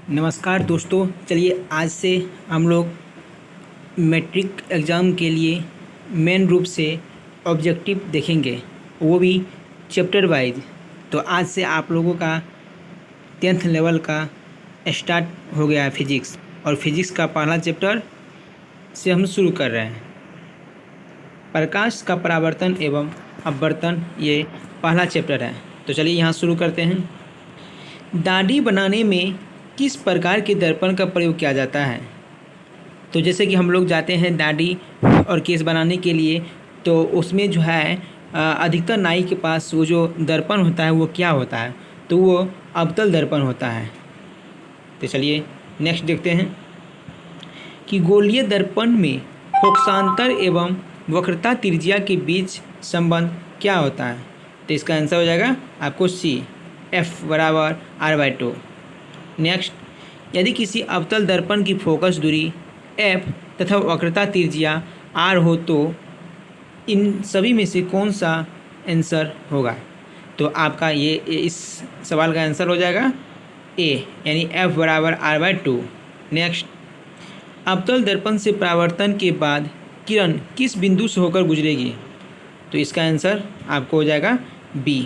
नमस्कार दोस्तों, चलिए आज से हम लोग मैट्रिक एग्ज़ाम के लिए मेन रूप से ऑब्जेक्टिव देखेंगे, वो भी चैप्टर वाइज। तो आज से आप लोगों का 10th लेवल का स्टार्ट हो गया है फिजिक्स, और फिजिक्स का पहला चैप्टर से हम शुरू कर रहे हैं। प्रकाश का परावर्तन एवं अपवर्तन, ये पहला चैप्टर है। तो चलिए यहाँ शुरू करते हैं। दाढ़ी बनाने में किस प्रकार के दर्पण का प्रयोग किया जाता है? तो जैसे कि हम लोग जाते हैं दाढ़ी और केस बनाने के लिए, तो उसमें जो है अधिकतर नाई के पास वो जो दर्पण होता है वो क्या होता है? तो वो अवतल दर्पण होता है। तो चलिए नेक्स्ट देखते हैं कि गोलीय दर्पण में फोकसांतर एवं वक्रता त्रिज्या के बीच संबंध क्या होता है? तो इसका आंसर हो जाएगा आपको सी, F बराबर R/2। नेक्स्ट, यदि किसी अवतल दर्पण की फोकस दूरी F तथा वक्रता त्रिज्या R हो तो इन सभी में से कौन सा आंसर होगा? तो आपका ये इस सवाल का आंसर हो जाएगा ए, यानी F बराबर R/2। नेक्स्ट, अवतल दर्पण से परावर्तन के बाद किरण किस बिंदु से होकर गुजरेगी? तो इसका आंसर आपको हो जाएगा बी,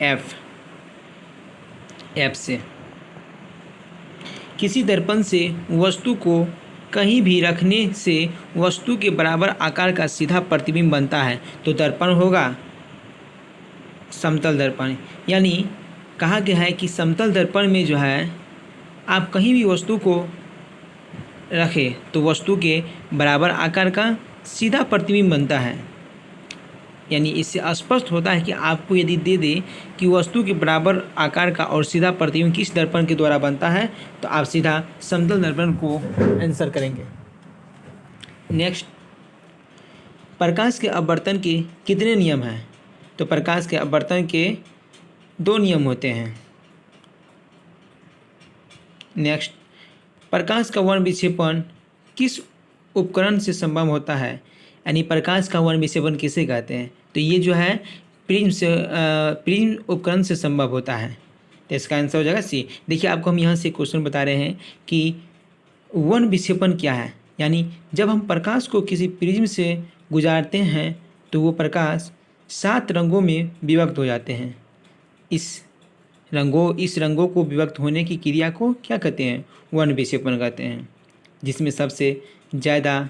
F से। किसी दर्पण से वस्तु को कहीं भी रखने से वस्तु के बराबर आकार का सीधा प्रतिबिंब बनता है, तो दर्पण होगा समतल दर्पण। यानी कहा गया है कि समतल दर्पण में जो है आप कहीं भी वस्तु को रखें तो वस्तु के बराबर आकार का सीधा प्रतिबिंब बनता है। यानी इससे स्पष्ट होता है कि आपको यदि दे दे कि वस्तु के बराबर आकार का और सीधा प्रतिबिंब किस दर्पण के द्वारा बनता है, तो आप सीधा समतल दर्पण को आंसर करेंगे। नेक्स्ट, प्रकाश के अपवर्तन के कितने नियम हैं? तो प्रकाश के अपवर्तन के 2 नियम होते हैं। नेक्स्ट, प्रकाश का वर्ण विक्षेपण किस उपकरण से संभव होता है? यानी प्रकाश का वर्ण विक्षेपण किसे कहते हैं? तो ये जो है प्रिज्म उपकरण से संभव होता है। तो इसका आंसर हो जाएगा सी। देखिए, आपको हम यहाँ से क्वेश्चन बता रहे हैं कि वर्ण विक्षेपण क्या है। यानी जब हम प्रकाश को किसी प्रिज्म से गुजारते हैं तो वो प्रकाश 7 रंगों में विभक्त हो जाते हैं। इस रंगों को विभक्त होने की क्रिया को क्या कहते हैं? वर्ण विक्षेपण कहते हैं। जिसमें सबसे ज़्यादा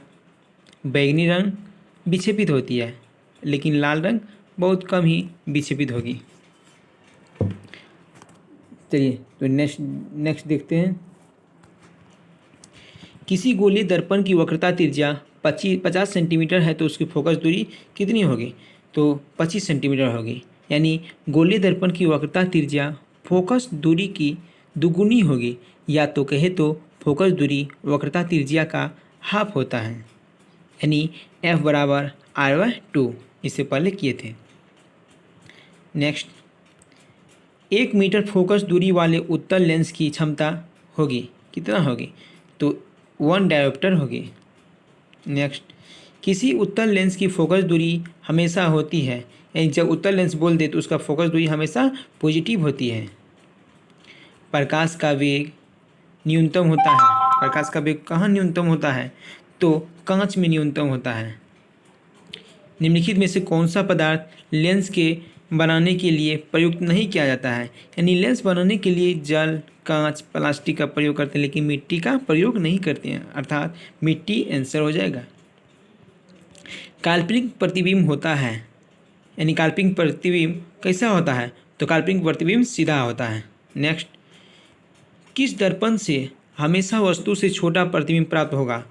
बैंगनी रंग विक्षेपित होती है, लेकिन लाल रंग बहुत कम ही विक्षेपित होगी। चलिए तो नेक्स्ट देखते हैं। किसी गोलीय दर्पण की वक्रता त्रिज्या 50 सेंटीमीटर है तो उसकी फोकस दूरी कितनी होगी? तो 25 सेंटीमीटर होगी। यानी गोलीय दर्पण की वक्रता त्रिज्या फोकस दूरी की दुगुनी होगी, या तो कहे तो फोकस दूरी वक्रता त्रिज्या का हाफ होता है। यानी F बराबर R/2, इससे पहले किए थे। नेक्स्ट, 1 मीटर फोकस दूरी वाले उत्तल लेंस की क्षमता होगी, कितना होगी? तो 1 डायोप्टर होगी। नेक्स्ट, किसी उत्तल लेंस की फोकस दूरी हमेशा होती है, यानी जब उत्तल लेंस बोल दे तो उसका फोकस दूरी हमेशा पॉजिटिव होती है। प्रकाश का वेग न्यूनतम होता है। प्रकाश का वेग कहाँ न्यूनतम होता है? तो कांच में न्यूनतम होता है। निम्नलिखित में से कौन सा पदार्थ लेंस के बनाने के लिए प्रयुक्त नहीं किया जाता है? यानी लेंस बनाने के लिए जल, कांच, प्लास्टिक का प्रयोग करते हैं, लेकिन मिट्टी का प्रयोग नहीं करते हैं, अर्थात मिट्टी आंसर हो जाएगा। काल्पनिक प्रतिबिंब होता है, यानी काल्पनिक प्रतिबिंब कैसा होता है? तो काल्पनिक प्रतिबिंब सीधा होता है। नेक्स्ट, किस दर्पण से हमेशा वस्तु से छोटा प्रतिबिंब प्राप्त होगा?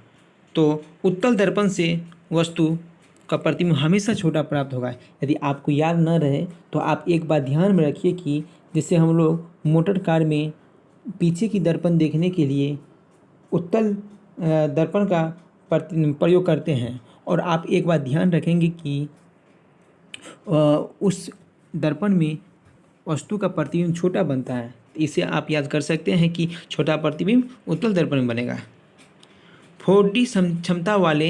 तो उत्तल दर्पण से वस्तु का प्रतिबिंब हमेशा छोटा प्राप्त होगा। यदि आपको याद न रहे तो आप एक बात ध्यान में रखिए कि जैसे हम लोग मोटर कार में पीछे की दर्पण देखने के लिए उत्तल दर्पण का प्रयोग करते हैं, और आप एक बात ध्यान रखेंगे कि उस दर्पण में वस्तु का प्रतिबिंब छोटा बनता है। इसे आप याद कर सकते हैं कि छोटा प्रतिबिंब उत्तल दर्पण में बनेगा। 4D क्षमता वाले,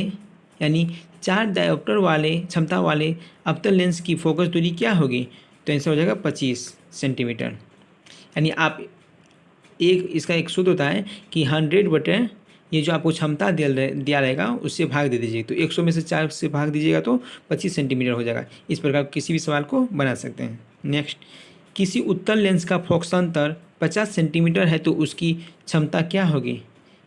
यानी 4 डायोप्टर वाले क्षमता वाले अवतल लेंस की फोकस दूरी क्या होगी? तो आंसर हो जाएगा 25 सेंटीमीटर। यानी आप इसका एक सूत्र होता है कि 100 बटे ये जो आपको क्षमता दिया रहेगा उससे भाग दे दीजिए। तो 100 में से 4 से भाग दीजिएगा तो 25 सेंटीमीटर हो जाएगा। इस प्रकार किसी भी सवाल को बना सकते हैं। नेक्स्ट, किसी उत्तल लेंस का फोकसांतर 50 सेंटीमीटर है तो उसकी क्षमता क्या होगी?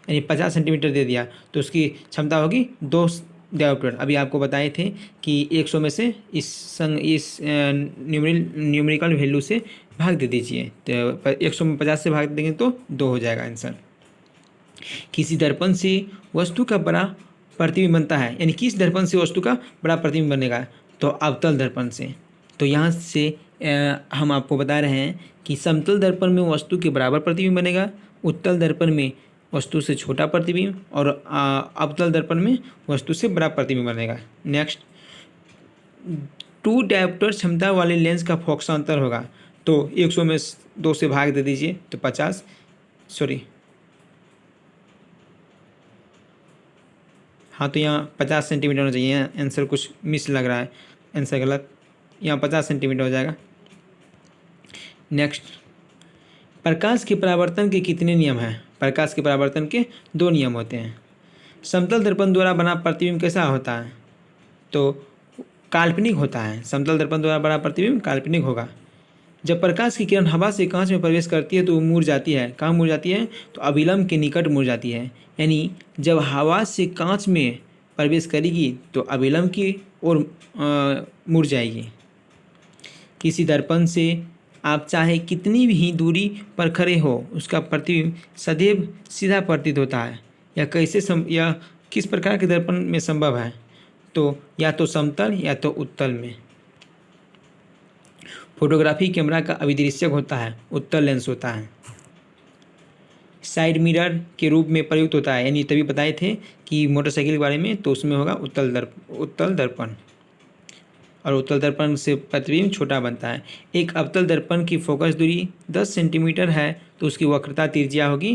यानी 50 सेंटीमीटर दे दिया तो उसकी क्षमता होगी 2 डायोप्टर। अभी आपको बताए थे कि 100 में से इस न्यूमेरिकल वैल्यू से भाग दे दीजिए। तो 100 में 50 से भाग देंगे तो 2 हो जाएगा आंसर। किसी दर्पण से वस्तु का बड़ा प्रतिबिंब बनता है, यानी किस दर्पण से वस्तु का बड़ा प्रतिबिंब बनेगा? तो अवतल दर्पण से। तो यहाँ से हम आपको बता रहे हैं कि समतल दर्पण में वस्तु के बराबर प्रतिबिंब बनेगा, उत्तल दर्पण में वस्तु से छोटा प्रतिबिंब और अवतल दर्पण में वस्तु से बड़ा प्रतिबिंब बनेगा। नेक्स्ट, 2 डायोप्टर क्षमता वाले लेंस का फोकसांतर होगा। तो 100 में 2 से भाग दे दीजिए तो 50, हाँ तो यहाँ 50 सेंटीमीटर होना चाहिए। आंसर कुछ मिस लग रहा है, आंसर गलत। यहाँ 50 सेंटीमीटर हो जाएगा। नेक्स्ट, प्रकाश के परावर्तन के कितने नियम हैं? प्रकाश के परावर्तन के 2 नियम होते हैं। समतल दर्पण द्वारा बना प्रतिबिंब कैसा होता है? तो काल्पनिक होता है। समतल दर्पण द्वारा बना प्रतिबिंब काल्पनिक होगा। जब प्रकाश की किरण हवा से कांच में प्रवेश करती है तो वो मुड़ जाती है। कहाँ मुड़ जाती है? तो अभिलंब के निकट मुड़ जाती है। यानी जब हवा से कांच में प्रवेश करेगी तो अभिलंब की ओर मुड़ जाएगी। किसी दर्पण से आप चाहे कितनी भी दूरी पर खड़े हो उसका प्रतिबिंब सदैव सीधा प्रतीत होता है। या या किस प्रकार के दर्पण में संभव है? तो या तो समतल या तो उत्तल में। फोटोग्राफी कैमरा का अभिदृश्यक होता है, उत्तल लेंस होता है। साइड मिरर के रूप में प्रयुक्त होता है, यानी तभी बताए थे कि मोटरसाइकिल के बारे में, तो उसमें होगा उत्तल दर्पण। और उत्तल दर्पण से प्रतिबिंब छोटा बनता है। एक अवतल दर्पण की फोकस दूरी 10 सेंटीमीटर है तो उसकी वक्रता त्रिज्या होगी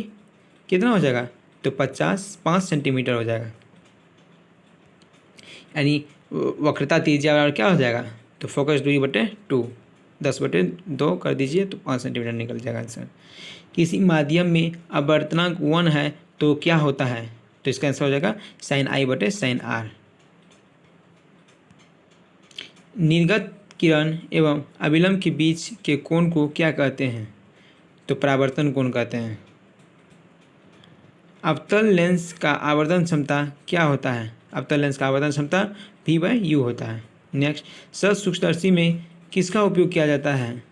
कितना हो जाएगा? तो 5 सेंटीमीटर हो जाएगा। यानी वक्रता त्रिज्या और क्या हो जाएगा? तो फोकस दूरी बटे 2, 10/2 कर दीजिए तो 5 सेंटीमीटर निकल जाएगा आंसर। किसी माध्यम में अपवर्तनांक 1 है तो क्या होता है? तो इसका आंसर हो जाएगा sin I/sin R। निर्गत किरण एवं अभिलंब के बीच के कोण को क्या कहते हैं? तो परावर्तन कोण कहते हैं। अवतल लेंस का आवर्धन क्षमता क्या होता है? अवतल लेंस का आवर्धन क्षमता V/U होता है। नेक्स्ट, सरल सूक्ष्मदर्शी में किसका उपयोग किया जाता है?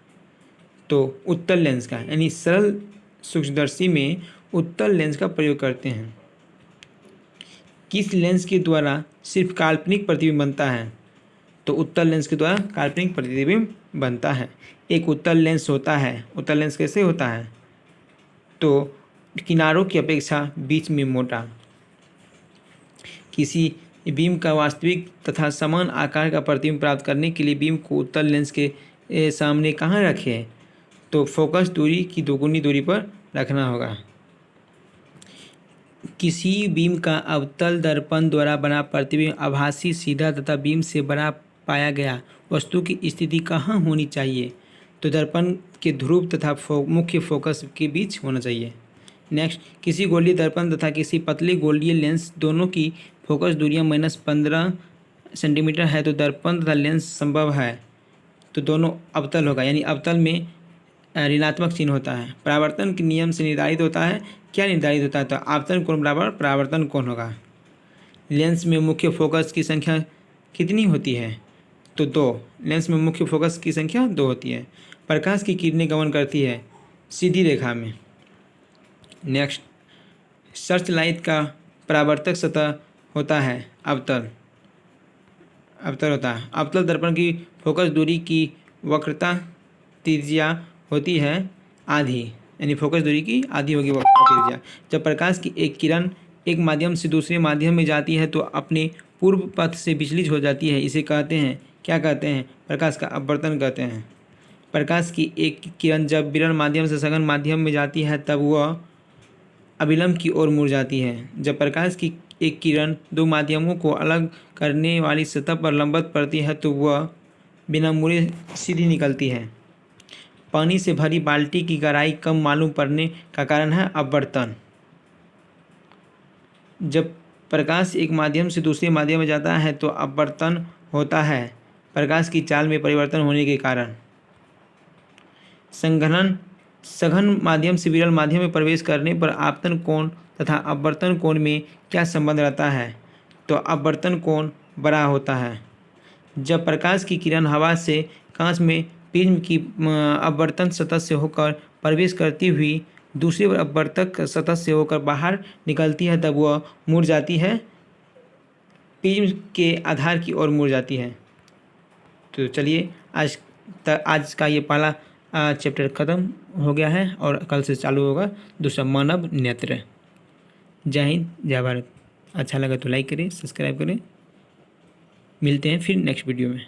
तो उत्तल लेंस का, यानी सरल सूक्ष्मदर्शी में उत्तल लेंस का प्रयोग करते हैं। किस लेंस के द्वारा सिर्फ काल्पनिक प्रतिबिंब बनता है? तो उत्तल लेंस के द्वारा काल्पनिक प्रतिबिंब बनता है। एक उत्तल लेंस होता है। उत्तल लेंस कैसे होता है? तो किनारों की अपेक्षा बीच में मोटा। किसी बीम का वास्तविक तथा समान आकार का प्रतिबिंब प्राप्त करने के लिए बीम को उत्तल लेंस के सामने कहाँ रखें? तो फोकस दूरी की 2 गुनी दूरी पर रखना होगा। किसी बीम का अवतल दर्पण द्वारा बना प्रतिबिंब आभासी, सीधा तथा बीम से बड़ा पाया गया वस्तु की स्थिति कहाँ होनी चाहिए? तो दर्पण के ध्रुव तथा मुख्य फोकस के बीच होना चाहिए। नेक्स्ट, किसी गोलीय दर्पण तथा किसी पतले गोलीय लेंस दोनों की फोकस दूरियां -15 सेंटीमीटर है तो दर्पण तथा लेंस संभव है। तो दोनों अवतल होगा, यानी अवतल में ऋणात्मक चिन्ह होता है। परावर्तन के नियम से निर्धारित होता है। क्या निर्धारित होता है? तो आपतन कोण बराबर परावर्तन कोण होगा। लेंस में मुख्य फोकस की संख्या कितनी होती है? तो 2। लेंस में मुख्य फोकस की संख्या 2 होती है। प्रकाश की किरणें गमन करती है सीधी रेखा में। नेक्स्ट, सर्च लाइट का परावर्तक सतह होता है अवतल होता है। अवतल दर्पण की फोकस दूरी की वक्रता त्रिज्या होती है आधी, यानी फोकस दूरी की आधी होगी वक्रता त्रिज्या। जब प्रकाश की एक किरण एक माध्यम से दूसरे माध्यम में जाती है तो अपने पूर्व पथ से विचलित हो जाती है। इसे कहते हैं, क्या कहते हैं? प्रकाश का अपवर्तन कहते हैं। प्रकाश की एक किरण जब विरल माध्यम से सघन माध्यम में जाती है तब वह अभिलंब की ओर मुड़ जाती है। जब प्रकाश की एक किरण 2 माध्यमों को अलग करने वाली सतह पर लंबवत पड़ती है तो वह बिना मुड़े सीधी निकलती है। पानी से भरी बाल्टी की गहराई कम मालूम पड़ने का कारण है अपवर्तन। जब प्रकाश एक माध्यम से दूसरे माध्यम में जाता है तो अपवर्तन होता है, प्रकाश की चाल में परिवर्तन होने के कारण। संघनन सघन माध्यम से विरल माध्यम में प्रवेश करने पर आपतन कोण तथा अपवर्तन कोण में क्या संबंध रहता है? तो अपवर्तन कोण बड़ा होता है। जब प्रकाश की किरण हवा से कांच में प्रिज्म की अपवर्तन सतह से होकर प्रवेश करती हुई दूसरी अपवर्तक सतह से होकर बाहर निकलती है तब वह मुड़ जाती है, प्रिज्म के आधार की ओर मुड़ जाती है। तो चलिए आज का ये पहला चैप्टर ख़त्म हो गया है और कल से चालू होगा दूसरा मानव नेत्र। जय हिंद, जय भारत। अच्छा लगा तो लाइक करें, सब्सक्राइब करें। मिलते हैं फिर नेक्स्ट वीडियो में।